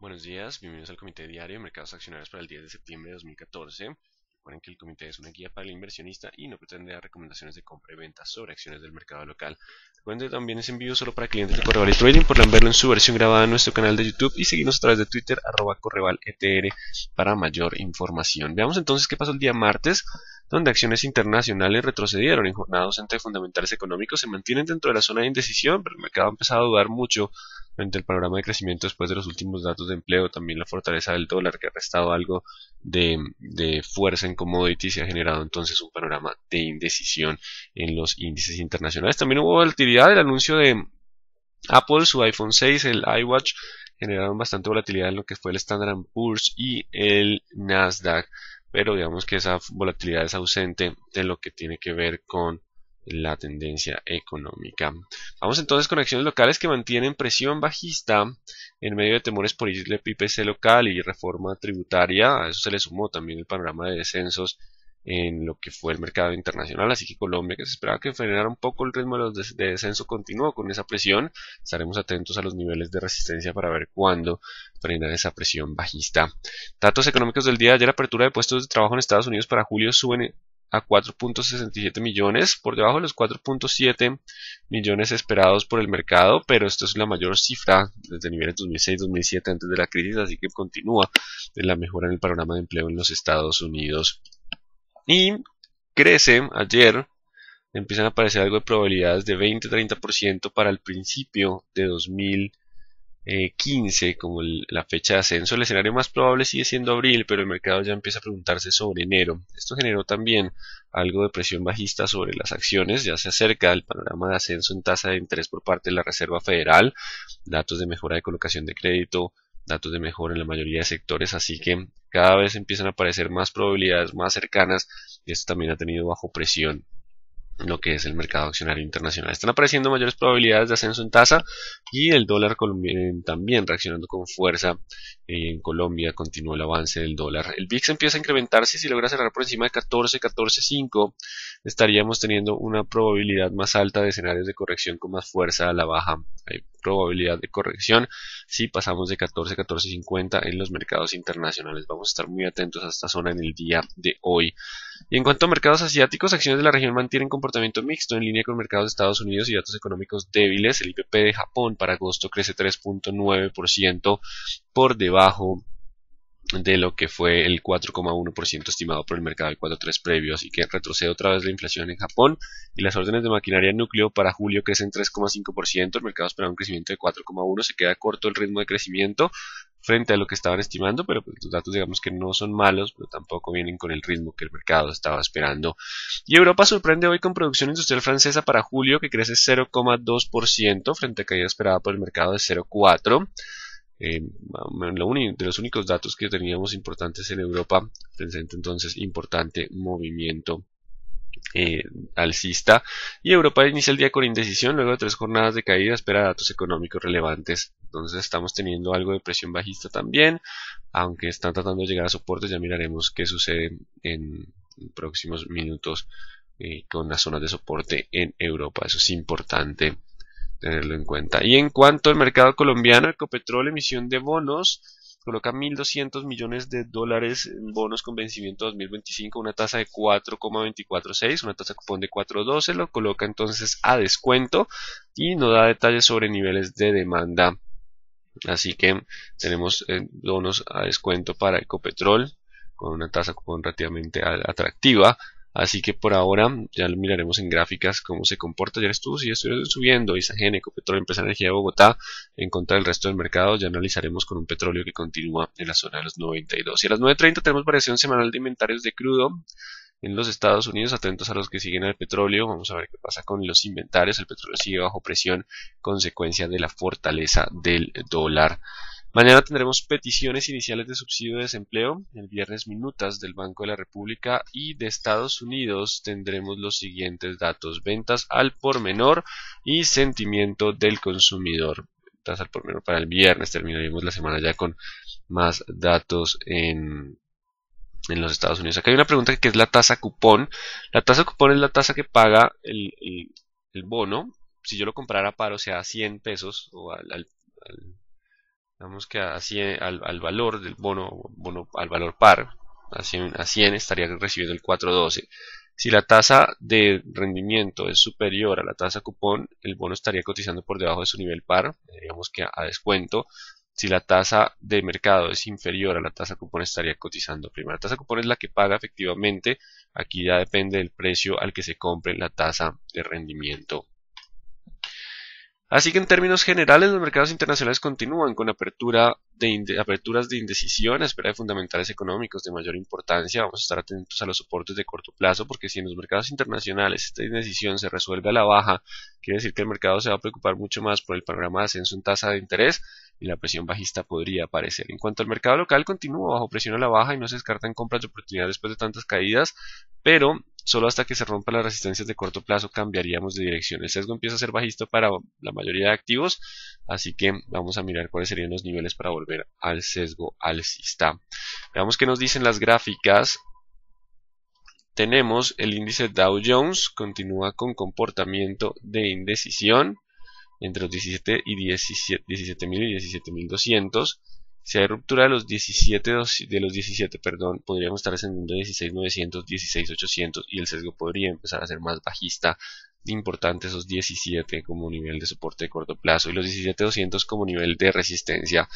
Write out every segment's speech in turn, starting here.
Buenos días, bienvenidos al Comité Diario de Mercados Accionarios para el 10 de septiembre de 2014. Recuerden que el comité es una guía para el inversionista y no pretende dar recomendaciones de compra y venta sobre acciones del mercado local. Recuerden que también es envío solo para clientes de Correval y Trading. Podrán verlo en su versión grabada en nuestro canal de YouTube y seguirnos a través de Twitter @CorrevalETR para mayor información. Veamos entonces qué pasó el día martes, donde acciones internacionales retrocedieron en jornada docente de fundamentales económicos, se mantienen dentro de la zona de indecisión, pero el mercado ha empezado a dudar mucho frente al panorama de crecimiento después de los últimos datos de empleo, también la fortaleza del dólar que ha restado algo de fuerza en commodities y ha generado entonces un panorama de indecisión en los índices internacionales. También hubo volatilidad, el anuncio de Apple, su iPhone 6, el iWatch, generaron bastante volatilidad en lo que fue el Standard Poor's y el Nasdaq, pero digamos que esa volatilidad es ausente de lo que tiene que ver con la tendencia económica. Vamos entonces con acciones locales que mantienen presión bajista en medio de temores por el IPC local y reforma tributaria. A eso se le sumó también el panorama de descensos en lo que fue el mercado internacional, así que Colombia, que se esperaba que frenara un poco el ritmo de descenso, continuó con esa presión. Estaremos atentos a los niveles de resistencia para ver cuándo frenar esa presión bajista. Datos económicos del día de ayer: apertura de puestos de trabajo en Estados Unidos para julio suben a 4.67 millones, por debajo de los 4.7 millones esperados por el mercado, pero esto es la mayor cifra desde niveles 2006-2007 antes de la crisis, así que continúa la mejora en el panorama de empleo en los Estados Unidos. Y crece ayer, empiezan a aparecer algo de probabilidades de 20-30% para el principio de 2015 como la fecha de ascenso. El escenario más probable sigue siendo abril, pero el mercado ya empieza a preguntarse sobre enero. Esto generó también algo de presión bajista sobre las acciones. Ya se acerca el panorama de ascenso en tasa de interés por parte de la Reserva Federal, datos de mejora de colocación de crédito, datos de mejora en la mayoría de sectores, así que cada vez empiezan a aparecer más probabilidades más cercanas, y esto también ha tenido bajo presión lo que es el mercado accionario internacional. Están apareciendo mayores probabilidades de ascenso en tasa y el dólar colombiano también reaccionando con fuerza. En Colombia continúa el avance del dólar. El VIX empieza a incrementarse y si logra cerrar por encima de 14, 14.5 estaríamos teniendo una probabilidad más alta de escenarios de corrección con más fuerza a la baja. Hay probabilidad de corrección si pasamos de 14, 14.50 en los mercados internacionales. Vamos a estar muy atentos a esta zona en el día de hoy. Y en cuanto a mercados asiáticos, acciones de la región mantienen comportamiento mixto en línea con mercados de Estados Unidos y datos económicos débiles. El IPP de Japón para agosto crece 3.9% por debajo de lo que fue el 4,1% estimado por el mercado del 4,3 previo, así que retrocede otra vez la inflación en Japón y las órdenes de maquinaria núcleo para julio crecen 3,5%, el mercado esperaba un crecimiento de 4,1%, se queda corto el ritmo de crecimiento frente a lo que estaban estimando, pero pues los datos digamos que no son malos, pero tampoco vienen con el ritmo que el mercado estaba esperando. Y Europa sorprende hoy con producción industrial francesa para julio que crece 0,2% frente a caída esperada por el mercado de 0,4%. De los únicos datos que teníamos importantes en Europa, presenta entonces importante movimiento alcista, y Europa inicia el día con indecisión luego de 3 jornadas de caída, espera datos económicos relevantes. Entonces estamos teniendo algo de presión bajista también, aunque están tratando de llegar a soportes. Ya miraremos qué sucede en próximos minutos con las zonas de soporte en Europa. Eso es importante tenerlo en cuenta. Y en cuanto al mercado colombiano, Ecopetrol, emisión de bonos, coloca 1.200 millones de dólares en bonos con vencimiento 2025, una tasa de 4,246, una tasa cupón de 4,12, lo coloca entonces a descuento y no da detalles sobre niveles de demanda. Así que tenemos bonos a descuento para Ecopetrol con una tasa cupón relativamente atractiva. Así que por ahora ya lo miraremos en gráficas cómo se comporta. Ya estuvieron subiendo Isagen, Ecopetrol, Empresa de Energía de Bogotá en contra del resto del mercado. Ya analizaremos con un petróleo que continúa en la zona de los 92. Y a las 9:30 tenemos variación semanal de inventarios de crudo en los Estados Unidos. Atentos a los que siguen al petróleo. Vamos a ver qué pasa con los inventarios. El petróleo sigue bajo presión, consecuencia de la fortaleza del dólar. Mañana tendremos peticiones iniciales de subsidio de desempleo, el viernes minutas del Banco de la República, y de Estados Unidos tendremos los siguientes datos: ventas al por menor y sentimiento del consumidor. Ventas al por menor para el viernes, terminaremos la semana ya con más datos en los Estados Unidos. Acá hay una pregunta que es la tasa cupón. La tasa cupón es la tasa que paga el bono si yo lo comprara para, o sea, 100 pesos o al Digamos que al valor del bono al valor par, a 100 estaría recibiendo el 4.12. Si la tasa de rendimiento es superior a la tasa cupón, el bono estaría cotizando por debajo de su nivel par, digamos que a descuento. Si la tasa de mercado es inferior a la tasa cupón, estaría cotizando prima. La tasa cupón es la que paga efectivamente. Aquí ya depende del precio al que se compre la tasa de rendimiento. Así que en términos generales los mercados internacionales continúan con aperturas de indecisión a espera de fundamentales económicos de mayor importancia. Vamos a estar atentos a los soportes de corto plazo porque si en los mercados internacionales esta indecisión se resuelve a la baja, quiere decir que el mercado se va a preocupar mucho más por el panorama de ascenso en tasa de interés y la presión bajista podría aparecer. En cuanto al mercado local, continúa bajo presión a la baja y no se descartan compras de oportunidad después de tantas caídas, pero solo hasta que se rompan las resistencias de corto plazo cambiaríamos de dirección. El sesgo empieza a ser bajista para la mayoría de activos, así que vamos a mirar cuáles serían los niveles para volver al sesgo alcista. Veamos qué nos dicen las gráficas. Tenemos el índice Dow Jones, continúa con comportamiento de indecisión entre los 17 y 17.000 y 17.200. Si hay ruptura de los 17, podríamos estar ascendiendo a 16.900, 16.800 y el sesgo podría empezar a ser más bajista. Importante esos 17 como nivel de soporte de corto plazo y los 17.200 como nivel de resistencia.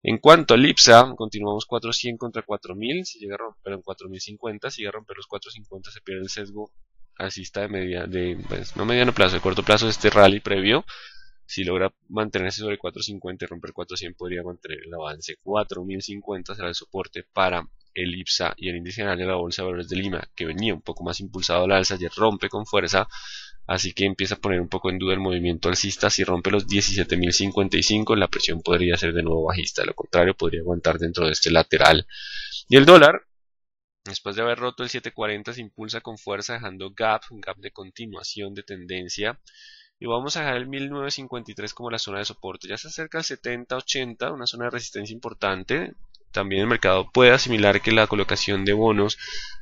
En cuanto al IPSA, continuamos 400 contra 4000, si llega a romper en 4050, si llega a romper los 450 se pierde el sesgo alcista pues, no mediano plazo, de corto plazo de este rally previo. Si logra mantenerse sobre 450 y romper 400 podría mantener el avance. 4050 será el soporte para el IPSA y el índice general de la Bolsa de Valores de Lima, que venía un poco más impulsado al alza, ayer rompe con fuerza, así que empieza a poner un poco en duda el movimiento alcista. Si rompe los 17.055 la presión podría ser de nuevo bajista, de lo contrario podría aguantar dentro de este lateral. Y el dólar, después de haber roto el 740, se impulsa con fuerza dejando un gap de continuación de tendencia. Y vamos a dejar el 1953 como la zona de soporte. Ya se acerca al 70-80, una zona de resistencia importante. También el mercado puede asimilar que la colocación de bonos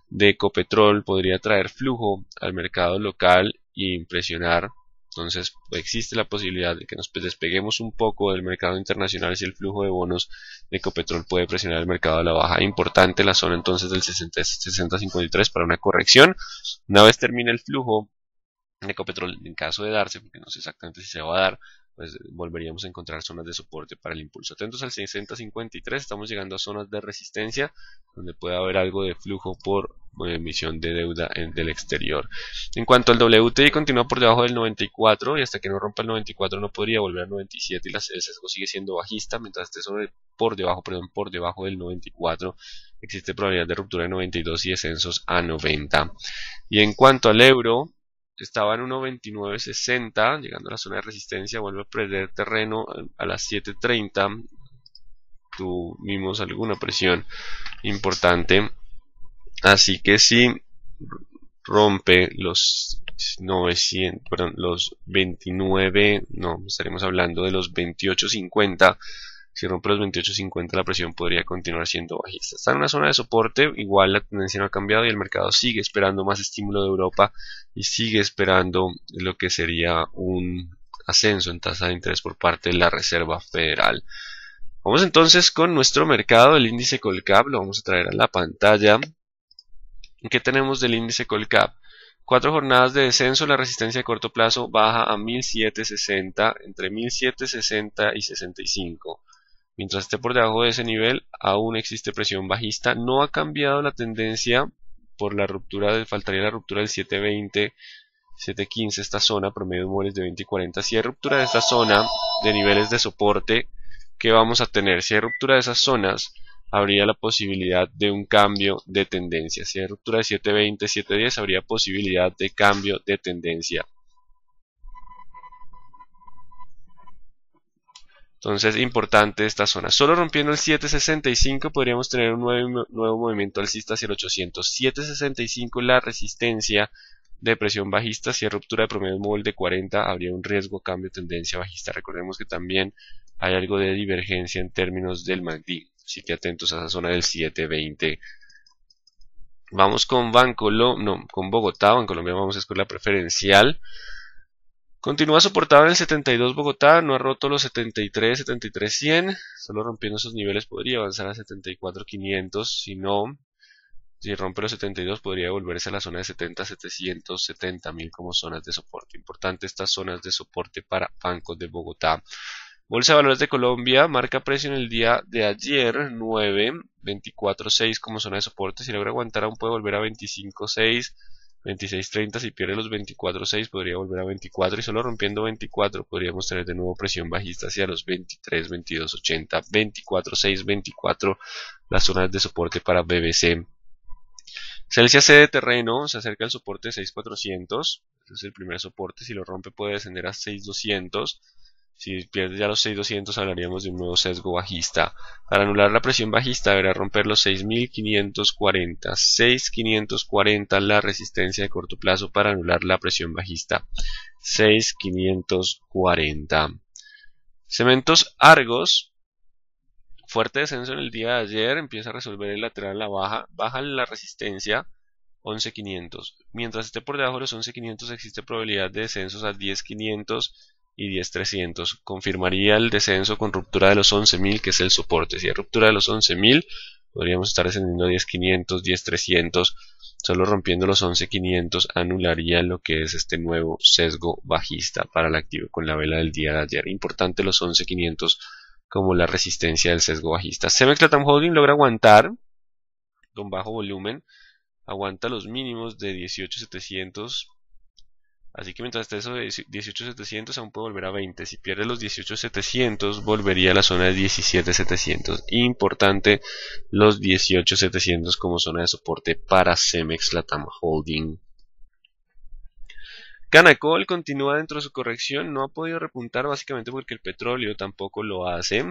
de Ecopetrol podría traer flujo al mercado local y impresionar. Entonces existe la posibilidad de que nos despeguemos un poco del mercado internacional si el flujo de bonos de Ecopetrol puede presionar el mercado a la baja. Importante la zona entonces del 60-53 para una corrección. Una vez termine el flujo de Ecopetrol, en caso de darse, porque no sé exactamente si se va a dar, pues volveríamos a encontrar zonas de soporte para el impulso. Atentos al 60-53, estamos llegando a zonas de resistencia donde puede haber algo de flujo por emisión de deuda del exterior. En cuanto al WTI, continúa por debajo del 94 y hasta que no rompa el 94 no podría volver al 97 y el sesgo sigue siendo bajista, mientras esté por debajo del 94 existe probabilidad de ruptura de 92 y descensos a 90. Y en cuanto al euro, estaba en 1.2960, llegando a la zona de resistencia, vuelve a perder terreno a las 7.30. Tuvimos alguna presión importante, así que si rompe los 900, perdón, los 29, no, estaremos hablando de los 28.50. Si rompe los 28.50 la presión podría continuar siendo bajista. Está en una zona de soporte, igual la tendencia no ha cambiado y el mercado sigue esperando más estímulo de Europa y sigue esperando lo que sería un ascenso en tasa de interés por parte de la Reserva Federal. Vamos entonces con nuestro mercado, el índice Colcap, lo vamos a traer a la pantalla. ¿Qué tenemos del índice Colcap? 4 jornadas de descenso, la resistencia de corto plazo baja a 1760, entre 1760 y 65. Mientras esté por debajo de ese nivel, aún existe presión bajista. No ha cambiado la tendencia por la ruptura, faltaría la ruptura del 720, 715, esta zona, promedio de móviles de 20 y 40. Si hay ruptura de esta zona de niveles de soporte, ¿qué vamos a tener? Si hay ruptura de esas zonas, habría la posibilidad de un cambio de tendencia. Si hay ruptura de 720, 710, habría posibilidad de cambio de tendencia. Entonces, importante esta zona. Solo rompiendo el 765 podríamos tener un nuevo movimiento alcista hacia el 800. 765 la resistencia de presión bajista. Si hay ruptura de promedio móvil de 40, habría un riesgo cambio de tendencia bajista. Recordemos que también hay algo de divergencia en términos del MACD. Así que atentos a esa zona del 720. Vamos con con Bogotá. Bancolombia vamos a escoger la preferencial. Continúa soportado en el 72 Bogotá, no ha roto los 73, 100, solo rompiendo esos niveles podría avanzar a 74.500, si rompe los 72 podría volverse a la zona de 70.770.000 como zonas de soporte. Importante estas zonas de soporte para bancos de Bogotá. Bolsa de Valores de Colombia marca precio en el día de ayer 9, 24.6 como zona de soporte. Si logra aguantar aún puede volver a 25.6, 26.30. Si pierde los 24.6 podría volver a 24 y solo rompiendo 24 podríamos tener de nuevo presión bajista hacia los 23, 22.80, 24.6, 24 las zonas de soporte para BBC. Celsius C de terreno se acerca al soporte de 6.400. Este es el primer soporte. Si lo rompe puede descender a 6.200. Si pierde ya los 6.200 hablaríamos de un nuevo sesgo bajista. Para anular la presión bajista deberá romper los 6.540. 6.540 la resistencia de corto plazo para anular la presión bajista. 6.540. Cementos Argos. Fuerte descenso en el día de ayer. Empieza a resolver el lateral a la baja. Baja la resistencia 11.500. Mientras esté por debajo de los 11.500 existe probabilidad de descensos a 10.500 y 10.300. Confirmaría el descenso con ruptura de los 11.000, que es el soporte. Si hay ruptura de los 11.000, podríamos estar descendiendo a 10.500, 10.300. Solo rompiendo los 11.500 anularía lo que es este nuevo sesgo bajista para el activo con la vela del día de ayer. Importante los 11.500 como la resistencia del sesgo bajista. Cemex Latam Holding logra aguantar con bajo volumen. Aguanta los mínimos de 18.700. Así que mientras esté eso de 18.700 aún puede volver a 20. Si pierde los 18.700 volvería a la zona de 17.700. Importante los 18.700 como zona de soporte para Cemex Latam Holding. Canacol continúa dentro de su corrección. No ha podido repuntar básicamente porque el petróleo tampoco lo hace.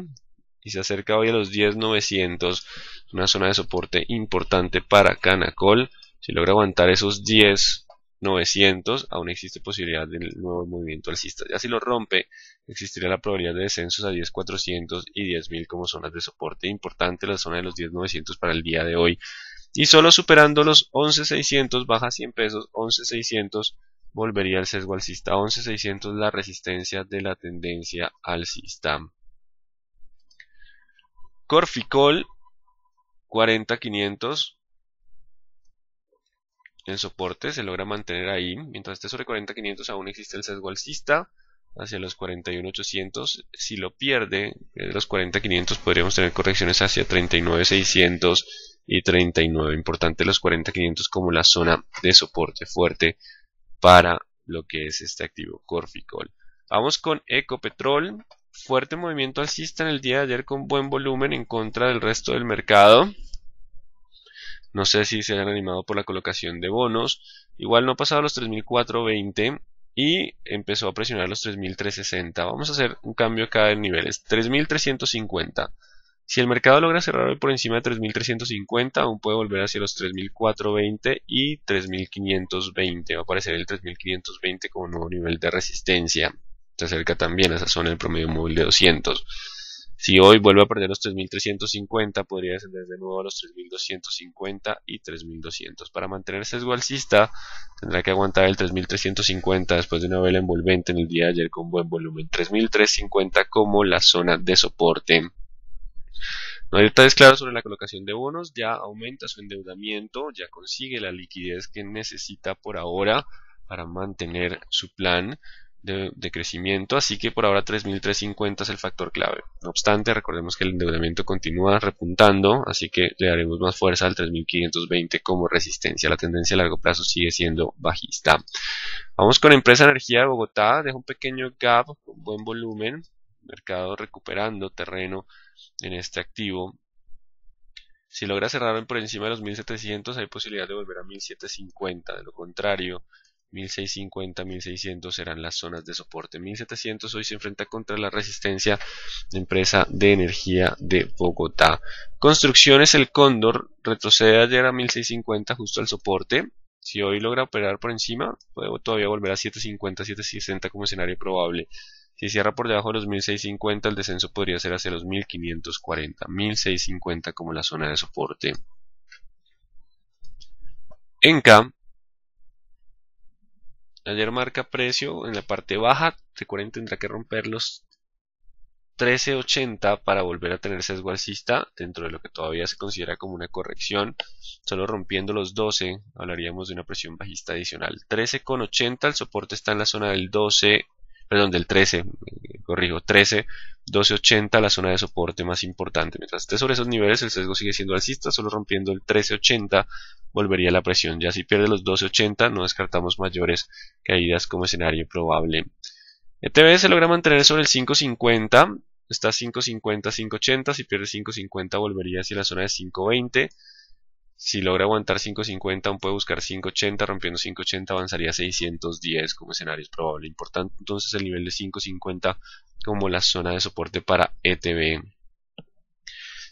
Y se acerca hoy a los 10.900. Una zona de soporte importante para Canacol. Si logra aguantar esos 10.900, aún existe posibilidad de nuevo movimiento alcista. Ya si lo rompe, existiría la probabilidad de descensos a 10.400 y 10.000 como zonas de soporte. Importante la zona de los 10.900 para el día de hoy. Y solo superando los 11.600, baja 100 pesos, 11.600 volvería al sesgo alcista. 11.600 la resistencia de la tendencia alcista. Corficol 40.500. El soporte se logra mantener ahí. Mientras esté sobre 40.500 aún existe el sesgo alcista hacia los 41.800. Si lo pierde, de los 40.500 podríamos tener correcciones hacia 39.600 y 39. Importante los 40.500 como la zona de soporte fuerte para lo que es este activo Corficol. Vamos con Ecopetrol. Fuerte movimiento alcista en el día de ayer con buen volumen en contra del resto del mercado. No sé si se han animado por la colocación de bonos. Igual no ha pasado los 3.420 y empezó a presionar los 3.360. Vamos a hacer un cambio acá de niveles. 3.350. Si el mercado logra cerrar hoy por encima de 3.350, aún puede volver hacia los 3.420 y 3.520. Va a aparecer el 3.520 como nuevo nivel de resistencia. Se acerca también a esa zona del promedio móvil de 200. Si hoy vuelve a perder los 3.350, podría descender de nuevo a los 3.250 y 3.200. Para mantener sesgo alcista, tendrá que aguantar el 3.350 después de una vela envolvente en el día de ayer con buen volumen. 3.350 como la zona de soporte. No hay detalles claros sobre la colocación de bonos. Ya aumenta su endeudamiento, ya consigue la liquidez que necesita por ahora para mantener su plan de crecimiento, así que por ahora 3.350 es el factor clave. No obstante, recordemos que el endeudamiento continúa repuntando, así que le daremos más fuerza al 3.520 como resistencia. La tendencia a largo plazo sigue siendo bajista. Vamos con Empresa Energía de Bogotá, deja un pequeño gap con buen volumen, mercado recuperando terreno en este activo. Si logra cerrar por encima de los 1.700 hay posibilidad de volver a 1.750, de lo contrario 1.650, 1.600 serán las zonas de soporte. 1.700 hoy se enfrenta contra la resistencia de Empresa de Energía de Bogotá. Construcciones El Cóndor retrocede ayer a 1.650 justo al soporte. Si hoy logra operar por encima, puede todavía volver a 750, 760 como escenario probable. Si cierra por debajo de los 1.650, el descenso podría ser hacia los 1.540. 1.650 como la zona de soporte. Enca Ayer marca precio en la parte baja. Recuerden, tendrá que romper los 13.80 para volver a tener sesgo alcista dentro de lo que todavía se considera como una corrección. Solo rompiendo los 12 hablaríamos de una presión bajista adicional. 13.80, el soporte está en la zona del 12, perdón, del 13, corrijo, 13, 12.80, la zona de soporte más importante. Mientras esté sobre esos niveles, el sesgo sigue siendo alcista. Solo rompiendo el 13.80 volvería la presión. Ya si pierde los 12.80, no descartamos mayores caídas como escenario probable. ETB se logra mantener sobre el 5.50, está 5.50, 5.80, si pierde 5.50 volvería hacia la zona de 5.20, si logra aguantar 5.50 aún puede buscar 5.80, rompiendo 5.80 avanzaría a 610 como escenario es probable. Importante entonces el nivel de 5.50 como la zona de soporte para ETB.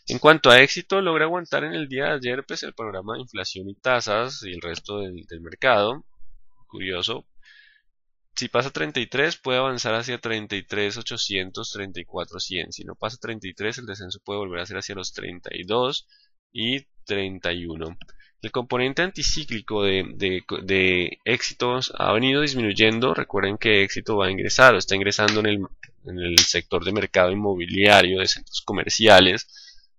En cuanto a éxito, logra aguantar en el día de ayer pues el panorama de inflación y tasas y el resto del mercado. Curioso. Si pasa 33 puede avanzar hacia 33.800, 34.100. Si no pasa 33 el descenso puede volver a ser hacia los 32 y 31. El componente anticíclico de éxitos ha venido disminuyendo. Recuerden que éxito va a ingresar o está ingresando en el sector de mercado inmobiliario, de centros comerciales.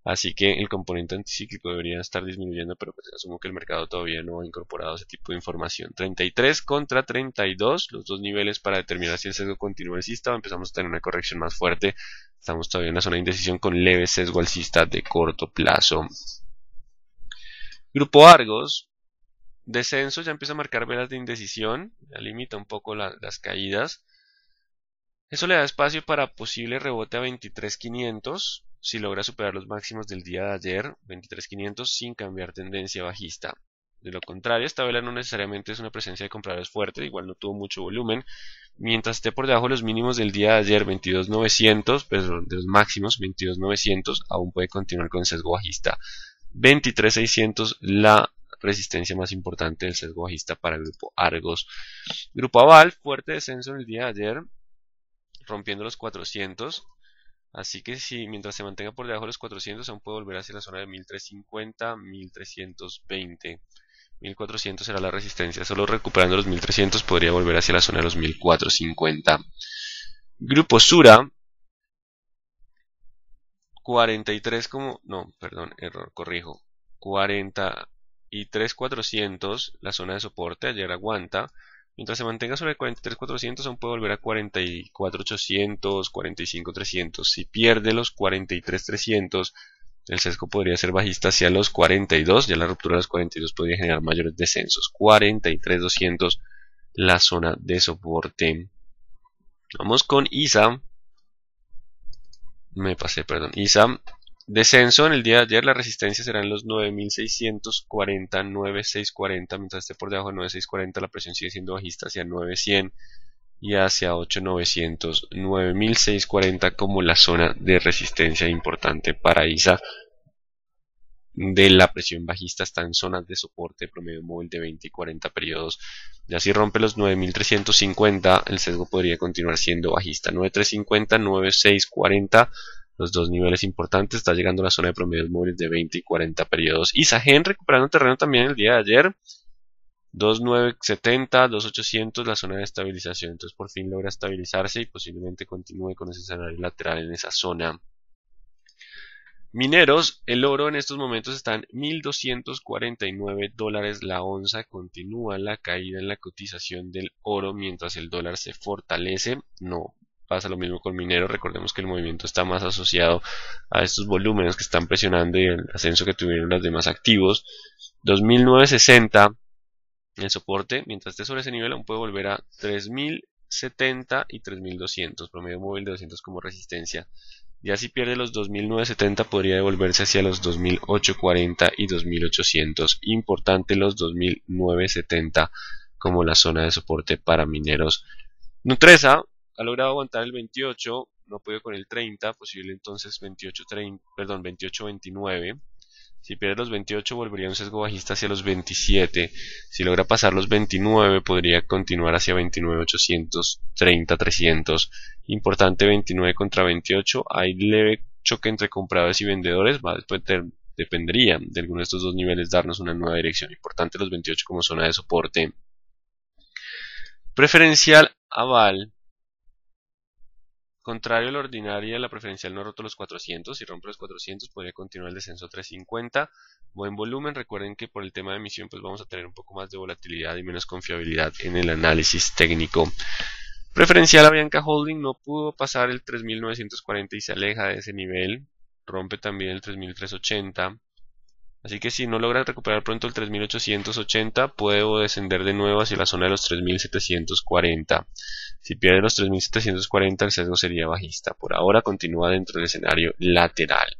Así que el componente anticíclico debería estar disminuyendo, pero pues asumo que el mercado todavía no ha incorporado ese tipo de información. 33 contra 32, los dos niveles para determinar si el sesgo continúa alcista o empezamos a tener una corrección más fuerte. Estamos todavía en la zona de indecisión con leve sesgo alcista de corto plazo. Grupo Argos, descenso, ya empieza a marcar velas de indecisión, ya limita un poco las caídas. Eso le da espacio para posible rebote a 23.500 si logra superar los máximos del día de ayer, 23.500 sin cambiar tendencia bajista. De lo contrario, esta vela no necesariamente es una presencia de compradores fuerte, igual no tuvo mucho volumen. Mientras esté por debajo de los mínimos del día de ayer, 22.900, perdón, de los máximos, 22.900, aún puede continuar con sesgo bajista. 23.600, la resistencia más importante del sesgo bajista para el grupo Argos. Grupo Aval, fuerte descenso en el día de ayer, rompiendo los 400. Así que si mientras se mantenga por debajo de los 400 aún puede volver hacia la zona de 1350, 1320. 1400 será la resistencia. Solo recuperando los 1300 podría volver hacia la zona de los 1450. Grupo Sura 43 como... No, perdón, error, corrijo. 43.400 la zona de soporte. Ayer aguanta. Mientras se mantenga sobre 43.400 aún puede volver a 44.800, 45.300. Si pierde los 43.300 el sesgo podría ser bajista hacia los 42. Ya la ruptura de los 42 podría generar mayores descensos. 43.200 la zona de soporte. Vamos con ISA. ISA. Descenso en el día de ayer, la resistencia será en los 9.640, 9.640, mientras esté por debajo de 9.640 la presión sigue siendo bajista hacia 9.100 y hacia 8.900, 9.640 como la zona de resistencia importante para ISA. De la presión bajista está en zonas de soporte promedio móvil de 20 y 40 periodos. Ya si rompe los 9.350 el sesgo podría continuar siendo bajista. 9.350, 9.640 los dos niveles importantes. Está llegando a la zona de promedios móviles de 20 y 40 periodos. ISAGEN recuperando terreno también el día de ayer. 2.970, 2.800 la zona de estabilización. Entonces por fin logra estabilizarse y posiblemente continúe con ese escenario lateral en esa zona. Mineros, el oro en estos momentos está en $1.249 la onza. Continúa la caída en la cotización del oro mientras el dólar se fortalece. No pasa lo mismo con minero. Recordemos que el movimiento está más asociado a estos volúmenes que están presionando y el ascenso que tuvieron los demás activos. 2.960 el soporte. Mientras esté sobre ese nivel aún puede volver a 3.070 y 3.200. Promedio móvil de 200 como resistencia. Ya si pierde los 2.970 podría devolverse hacia los 2.840 y 2.800. Importante los 2.970 como la zona de soporte para mineros. Nutresa ha logrado aguantar el 28, no puede con el 30, posible entonces 28.29. Si pierde los 28 volvería un sesgo bajista hacia los 27. Si logra pasar los 29 podría continuar hacia 29.800, 30.300. Importante 29 contra 28. Hay leve choque entre compradores y vendedores. Después dependería de alguno de estos dos niveles darnos una nueva dirección. Importante los 28 como zona de soporte. Preferencial aval. Contrario a la ordinaria, la preferencial no ha roto los 400. Si rompe los 400, podría continuar el descenso a 350. Buen volumen. Recuerden que por el tema de emisión, pues vamos a tener un poco más de volatilidad y menos confiabilidad en el análisis técnico. Preferencial Avianca Holding no pudo pasar el 3940 y se aleja de ese nivel. Rompe también el 3380. Así que si no logra recuperar pronto el 3880, puede descender de nuevo hacia la zona de los 3740. Si pierde los 3740, el sesgo sería bajista. Por ahora continúa dentro del escenario lateral.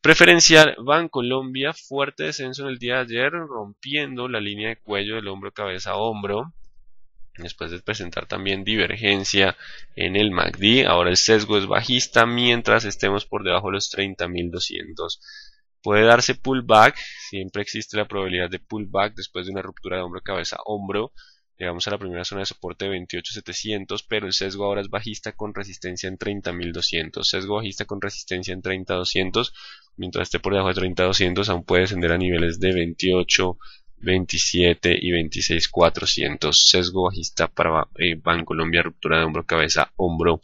Preferencial Bancolombia, fuerte descenso en el día de ayer, rompiendo la línea de cuello del hombro cabeza a hombro. Después de presentar también divergencia en el MACD, ahora el sesgo es bajista mientras estemos por debajo de los 30.200. Puede darse pullback, siempre existe la probabilidad de pullback después de una ruptura de hombro cabeza hombro. Llegamos a la primera zona de soporte de 28.700, pero el sesgo ahora es bajista con resistencia en 30.200. Sesgo bajista con resistencia en 30.200. Mientras esté por debajo de 30.200 aún puede descender a niveles de 28, 27 y 26.400. Sesgo bajista para Bancolombia, ruptura de hombro cabeza hombro.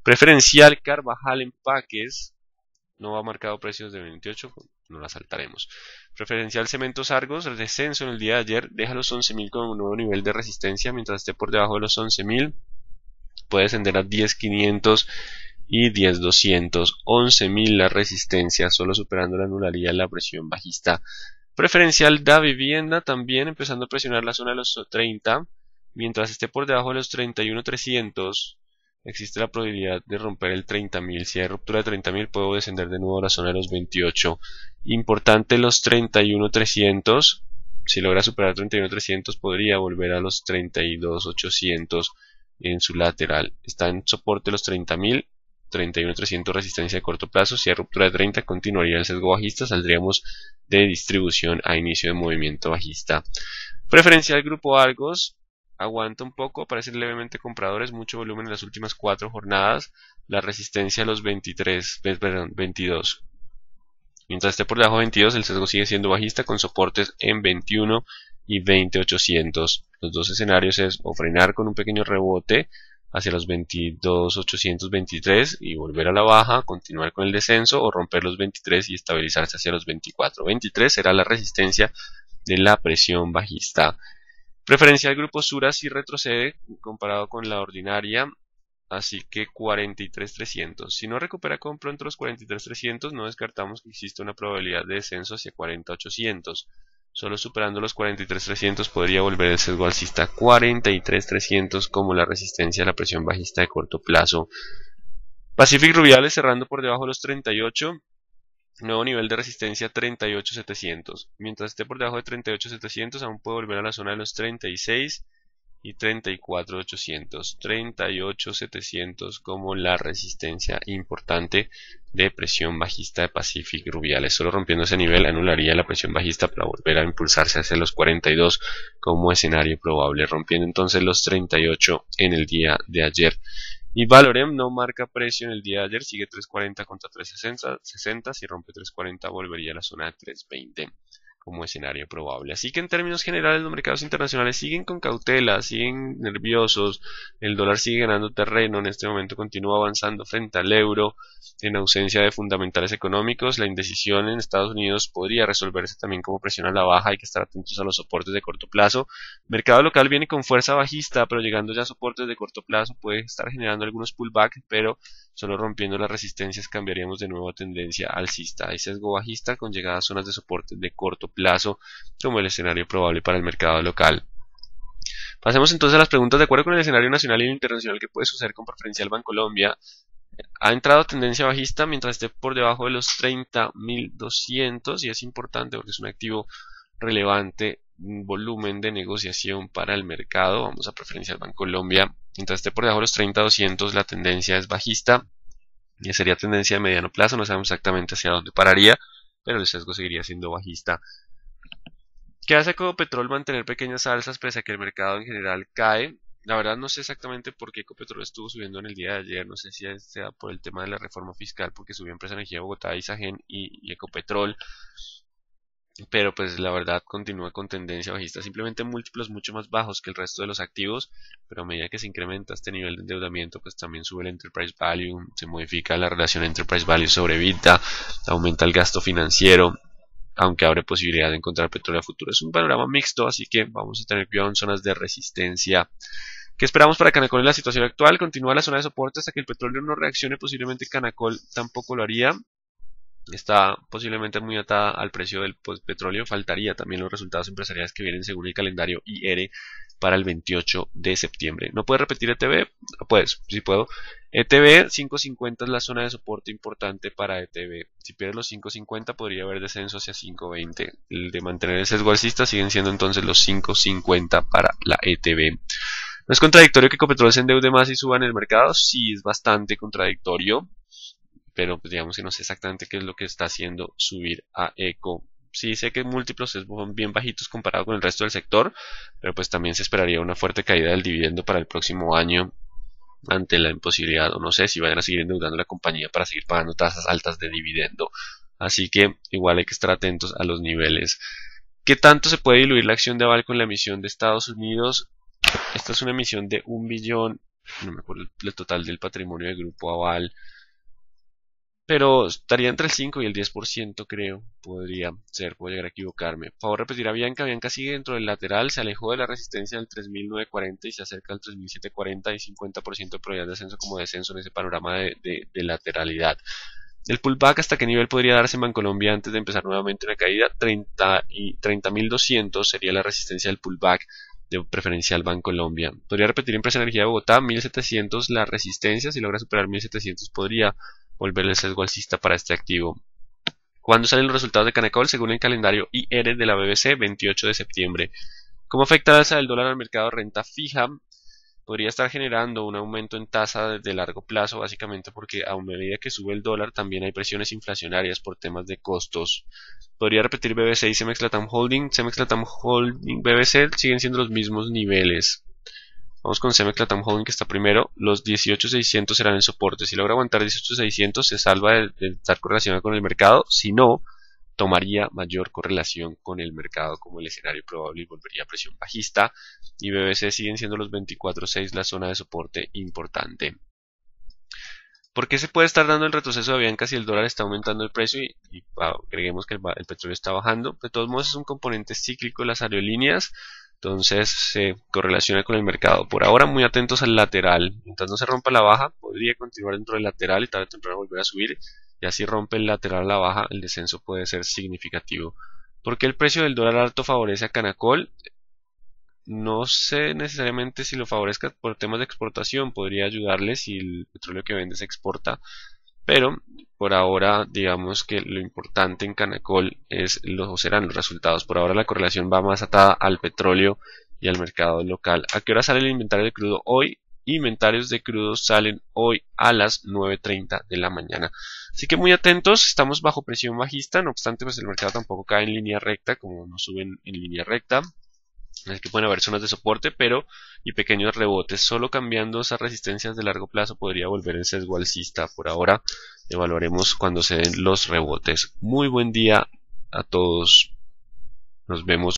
Preferencial Carvajal Empaques. No ha marcado precios de 28, no la saltaremos. Preferencial Cementos Argos, el descenso en el día de ayer deja los 11.000 con un nuevo nivel de resistencia. Mientras esté por debajo de los 11.000, puede descender a 10.500 y 10.200. 11.000 la resistencia, solo superando la anularía la presión bajista. Preferencial Da Vivienda también empezando a presionar la zona de los 30. Mientras esté por debajo de los 31.300, existe la probabilidad de romper el 30.000. Si hay ruptura de 30.000, puedo descender de nuevo a la zona de los 28. Importante los 31.300. Si logra superar 31.300, podría volver a los 32.800 en su lateral. Está en soporte los 30.000. 31.300 resistencia de corto plazo. Si hay ruptura de 30, continuaría el sesgo bajista. Saldríamos de distribución a inicio de movimiento bajista. Preferencial Grupo Argos. Aguanta un poco, aparecen levemente compradores, mucho volumen en las últimas 4 jornadas, la resistencia a los 22. Mientras esté por debajo de 22, el sesgo sigue siendo bajista con soportes en 21 y 20.800. Los dos escenarios es o frenar con un pequeño rebote hacia los 22.823 y volver a la baja, continuar con el descenso o romper los 23 y estabilizarse hacia los 24. 23 será la resistencia de la presión bajista. Preferencial Grupo Sura sí retrocede comparado con la ordinaria, así que 43.300. Si no recupera con pronto los 43.300, no descartamos que existe una probabilidad de descenso hacia 40.800. Solo superando los 43.300 podría volver el sesgo alcista 43.300 como la resistencia a la presión bajista de corto plazo. Pacific Rubiales cerrando por debajo de los 38. Nuevo nivel de resistencia 38.700. Mientras esté por debajo de 38.700 aún puede volver a la zona de los 36 y 34.800. 38.700 como la resistencia importante de presión bajista de Pacific Rubiales. Solo rompiendo ese nivel anularía la presión bajista para volver a impulsarse hacia los 42 como escenario probable. Rompiendo entonces los 38 en el día de ayer. Y Valorem no marca precio en el día de ayer, sigue 3.40 contra 3.60, si rompe 3.40 volvería a la zona de 3.20 como escenario probable. Así que en términos generales los mercados internacionales siguen con cautela, siguen nerviosos, el dólar sigue ganando terreno, en este momento continúa avanzando frente al euro, en ausencia de fundamentales económicos. La indecisión en Estados Unidos podría resolverse también como presión a la baja, hay que estar atentos a los soportes de corto plazo. Mercado local viene con fuerza bajista, pero llegando ya a soportes de corto plazo puede estar generando algunos pullback, pero solo rompiendo las resistencias cambiaríamos de nuevo a tendencia alcista. Hay sesgo bajista con llegada a zonas de soporte de corto plazo como el escenario probable para el mercado local. Pasemos entonces a las preguntas. De acuerdo con el escenario nacional y internacional, ¿qué puede suceder con Preferencial Bancolombia? Ha entrado tendencia bajista mientras esté por debajo de los 30.200 y es importante porque es un activo relevante, un volumen de negociación para el mercado. Vamos a Preferencial Bancolombia. Mientras esté por debajo de los 30.200 la tendencia es bajista y sería tendencia de mediano plazo, no sabemos exactamente hacia dónde pararía, pero el sesgo seguiría siendo bajista. ¿Qué hace Ecopetrol mantener pequeñas alzas pese a que el mercado en general cae? La verdad no sé exactamente por qué Ecopetrol estuvo subiendo en el día de ayer, no sé si sea por el tema de la reforma fiscal, porque subió Empresa Energía de Bogotá, Isagen y Ecopetrol. pero pues la verdad continúa con tendencia bajista, simplemente múltiplos mucho más bajos que el resto de los activos, pero a medida que se incrementa este nivel de endeudamiento, pues también sube el enterprise value, se modifica la relación enterprise value sobre EBITDA, aumenta el gasto financiero, aunque abre posibilidad de encontrar petróleo a futuro. Es un panorama mixto, así que vamos a tener cuidado en zonas de resistencia. ¿Qué esperamos para Canacol en la situación actual? Continúa la zona de soporte hasta que el petróleo no reaccione, posiblemente Canacol tampoco lo haría. Está posiblemente muy atada al precio del petróleo. Faltaría también los resultados empresariales que vienen según el calendario IR para el 28 de septiembre. ¿No puede repetir ETB? Pues, sí puedo. ETB 5.50 es la zona de soporte importante para ETB. Si pierde los 5.50 podría haber descenso hacia 5.20. El de mantener el sesgo alcista siguen siendo entonces los 5.50 para la ETB. ¿No es contradictorio que Ecopetrol se endeude más y suba en el mercado? Sí, es bastante contradictorio, pero pues digamos que no sé exactamente qué es lo que está haciendo subir a Eco. Sí sé que múltiplos son bien bajitos comparado con el resto del sector, pero pues también se esperaría una fuerte caída del dividendo para el próximo año ante la imposibilidad, o no sé si vayan a seguir endeudando la compañía para seguir pagando tasas altas de dividendo. Así que igual hay que estar atentos a los niveles. ¿Qué tanto se puede diluir la acción de Aval con la emisión de Estados Unidos? Esta es una emisión de 1 billón, no me acuerdo el total del patrimonio del grupo Aval, pero estaría entre el 5 y el 10%, creo. Podría ser, puedo llegar a equivocarme. Favor repetir a Bianca. Bianca sigue dentro del lateral, se alejó de la resistencia del 3.940 y se acerca al 3.740 y 50% de probabilidad de ascenso como descenso en ese panorama de lateralidad. El pullback, ¿hasta qué nivel podría darse en Bancolombia antes de empezar nuevamente una caída? 30.200 sería la resistencia del pullback de preferencial Bancolombia. Podría repetir Empresa Energía de Bogotá, 1.700 la resistencia. Si logra superar 1.700 podría volver el sesgo alcista para este activo. ¿Cuándo salen los resultados de Canacol? Según el calendario IR de la BBC, 28 de septiembre. ¿Cómo afecta la alza del dólar al mercado de renta fija? Podría estar generando un aumento en tasa de largo plazo, básicamente porque a medida que sube el dólar también hay presiones inflacionarias por temas de costos. Podría repetir BBC y Cemex Latam Holding. Cemex Latam Holding, BBC siguen siendo los mismos niveles. Vamos con Cemex Latam Holding, que está primero. Los 18.600 serán el soporte. Si logra aguantar 18.600 se salva de estar correlacionado con el mercado. Si no, tomaría mayor correlación con el mercado como el escenario probable y volvería a presión bajista. Y BBC siguen siendo los 24.6 la zona de soporte importante. ¿Por qué se puede estar dando el retroceso de Bianca si el dólar está aumentando el precio y creemos que el petróleo está bajando? De todos modos es un componente cíclico de las aerolíneas, entonces se correlaciona con el mercado. Por ahora muy atentos al lateral. Mientras no se rompa la baja, podría continuar dentro del lateral y tarde o temprano volver a subir. Y así rompe el lateral a la baja, el descenso puede ser significativo. ¿Por qué el precio del dólar alto favorece a Canacol? No sé necesariamente si lo favorezca por temas de exportación, podría ayudarle si el petróleo que vende se exporta, pero por ahora digamos que lo importante en Canacol serán los resultados. Por ahora la correlación va más atada al petróleo y al mercado local. ¿A qué hora sale el inventario de crudo hoy? Inventarios de crudo salen hoy a las 9:30 de la mañana. Así que muy atentos, estamos bajo presión bajista, no obstante pues el mercado tampoco cae en línea recta, como no suben en línea recta. Así que pueden haber zonas de soporte, pero y pequeños rebotes. Solo cambiando esas resistencias de largo plazo podría volver el sesgo alcista. Por ahora evaluaremos cuando se den los rebotes. Muy buen día a todos. Nos vemos.